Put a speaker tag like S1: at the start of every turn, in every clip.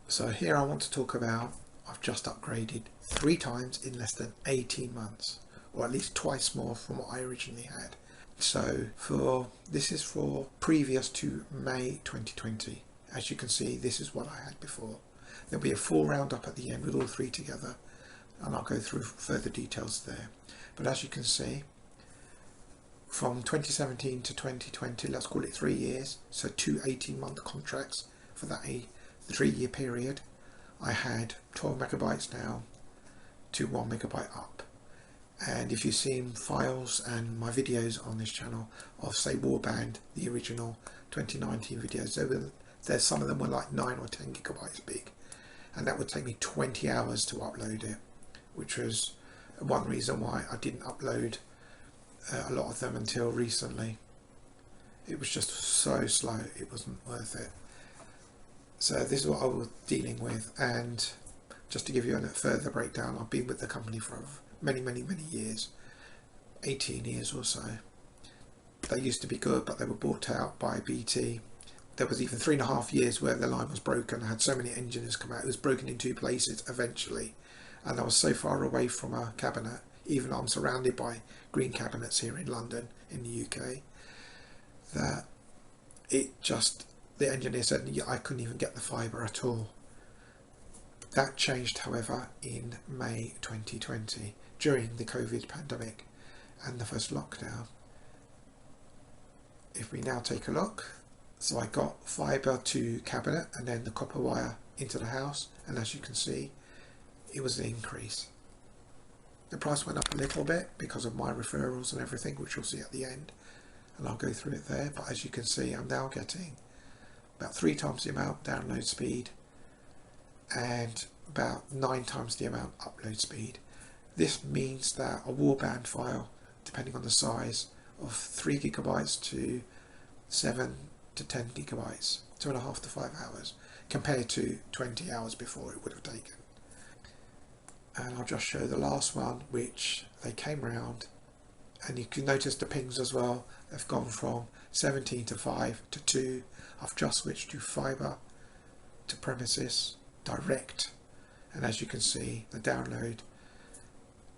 S1: So here I want to talk about, I've just upgraded 3 times in less than 18 months, or at least twice more from what I originally had. So this is for previous to May 2020. As you can see, this is what I had before. There'll be a full roundup at the end with all 3 together, and I'll go through further details there. But as you can see, from 2017 to 2020, let's call it 3 years, so 2 18-month contracts for that 3-year period, I had 12 megabytes down to 1 megabyte up. And if you've seen files and my videos on this channel of, say, Warband, the original 2019 videos, there's some of them were like 9 or 10 gigabytes big, and that would take me 20 hours to upload it, which was one reason why I didn't upload a lot of them until recently. It was just so slow, it wasn't worth it. So this is what I was dealing with, and just to give you a further breakdown, I've been with the company for many years, 18 years or so. They used to be good, but they were bought out by BT. There was even 3.5 years where the line was broken. I had so many engineers come out, it was broken in 2 places eventually, and I was so far away from a cabinet, even though I'm surrounded by green cabinets here in London in the UK, that the engineer said I couldn't even get the fibre at all. That changed, however, in May 2020 during the COVID pandemic and the first lockdown. If we now take a look, so I got fibre to cabinet and then the copper wire into the house, and as you can see, it was an increase. The price went up a little bit because of my referrals and everything, which you'll see at the end, and I'll go through it there. But as you can see, I'm now getting about 3 times the amount download speed and about 9 times the amount upload speed. This means that a Warband file, depending on the size, of 3 gigabytes to 7 to 10 gigabytes, 2.5 to 5 hours, compared to 20 hours before it would have taken. And I'll just show the last one, which they came round, and you can notice the pings as well. They've gone from 17 to 5 to 2. I've just switched to fibre to premises direct, and as you can see, the download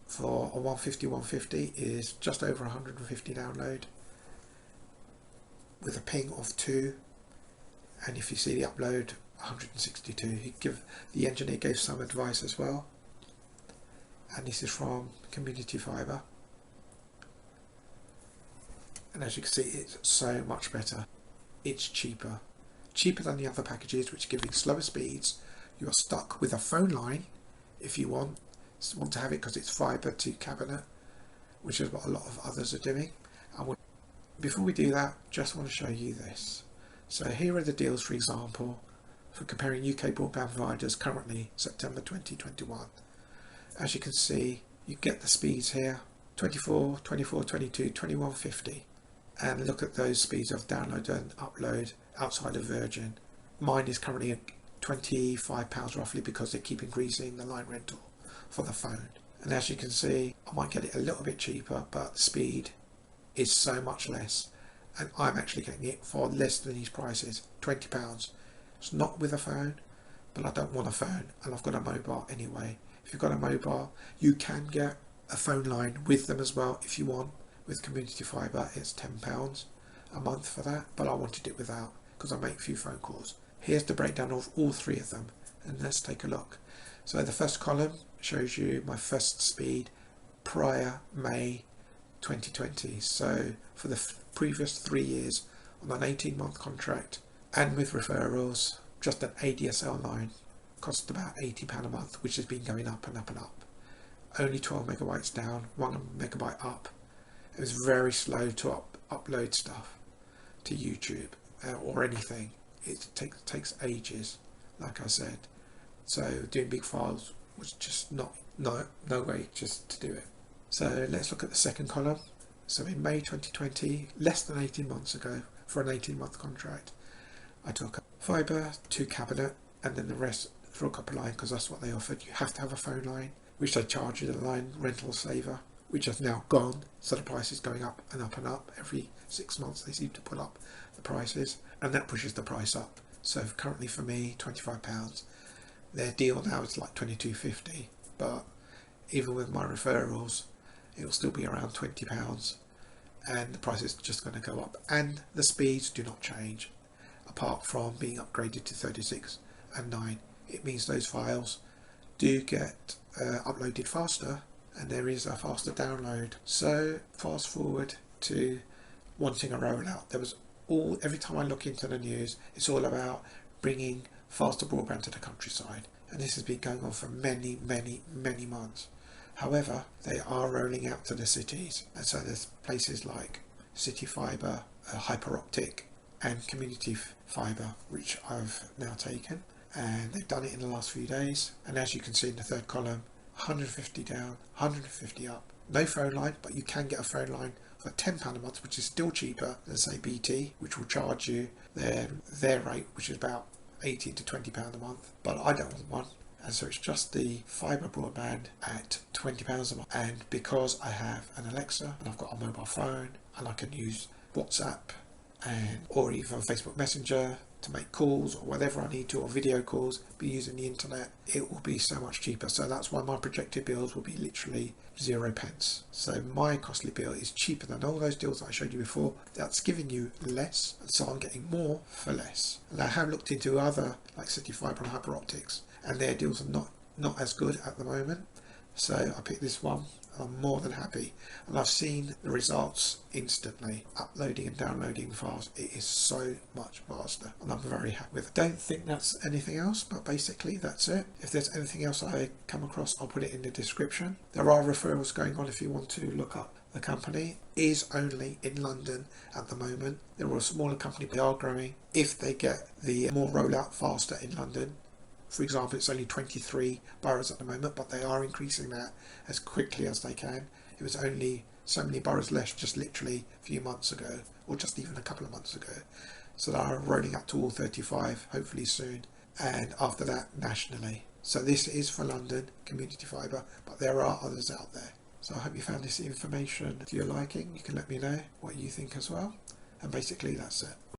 S1: for a 150 is just over 150 download with a ping of 2, and if you see the upload, 162. The engineer gave some advice as well, and this is from Community Fibre, and as you can see, it's so much better. It's cheaper than the other packages, which are giving slower speeds. You're stuck with a phone line if you want to have it, because it's fibre to cabinet, which is what a lot of others are doing. And before we do that, just want to show you this. So here are the deals, for example, for comparing UK broadband providers currently September 2021. As you can see, you get the speeds here: 24, 24, 22, 2150. And look at those speeds of download and upload outside of Virgin. Mine is currently at £25 roughly, because they keep increasing the line rental for the phone. And as you can see, I might get it a little bit cheaper, but the speed is so much less. And I'm actually getting it for less than these prices, £20. It's not with a phone, but I don't want a phone, and I've got a mobile anyway. If you've got a mobile, you can get a phone line with them as well if you want. With Community Fibre, it's £10 a month for that, but I wanted it without because I make a few phone calls. Here's the breakdown of all 3 of them, and let's take a look. So the first column shows you my first speed prior May 2020. So for the previous 3 years on an 18-month contract and with referrals, just an ADSL line cost about £80 a month, which has been going up and up and up. Only 12 megabytes down, 1 megabyte up. It was very slow to upload stuff to YouTube or anything. It takes ages, like I said. So doing big files was just no way just to do it. So let's look at the second column. So in May 2020, less than 18 months ago, for an 18-month contract, I took fibre to cabinet and then the rest through a copper line, because that's what they offered. You have to have a phone line, which they charge you, the line rental saver, which has now gone, so the price is going up and up and up. Every 6 months they seem to put up the prices, and that pushes the price up. So currently for me, £25. Their deal now is like £22.50, but even with my referrals, it will still be around £20, and the price is just going to go up. And the speeds do not change, apart from being upgraded to 36 and 9. It means those files do get uploaded faster, and there is a faster download. So fast forward to wanting a rollout. Every time I look into the news, it's all about bringing faster broadband to the countryside, and this has been going on for many months. However, they are rolling out to the cities, and so there's places like City Fibre, Hyper Optic, and Community Fibre, which I've now taken, and they've done it in the last few days. And as you can see in the third column, 150 down, 150 up. No phone line, but you can get a phone line for £10 a month, which is still cheaper than, say, BT, which will charge you their rate, which is about £18 to £20 a month. But I don't want one, and so it's just the fibre broadband at £20 a month. And because I have an Alexa and I've got a mobile phone, and I can use WhatsApp or even Facebook Messenger to make calls or whatever I need to, or video calls, be using the internet, it will be so much cheaper. So that's why my projected bills will be literally 0 pence. So my costly bill is cheaper than all those deals that I showed you before. That's giving you less, so I'm getting more for less. And I have looked into other like City Fibre and Hyper Optics, and their deals are not as good at the moment. So I picked this one. I'm more than happy, and I've seen the results instantly. Uploading and downloading files, it is so much faster, and I'm very happy with it. Don't think that's anything else, but basically that's it. If there's anything else I come across, I'll put it in the description. There are referrals going on if you want to look up the company. It is only in London at the moment. They're a smaller company, but they are growing. If they get the more rollout faster in London, for example, it's only 23 boroughs at the moment, but they are increasing that as quickly as they can. It was only so many boroughs left just literally a few months ago, or just even a couple of months ago. So they are rolling up to all 35, hopefully soon, and after that, nationally. So this is for London, Community Fibre, but there are others out there. So I hope you found this information to your liking. You can let me know what you think as well. And basically that's it.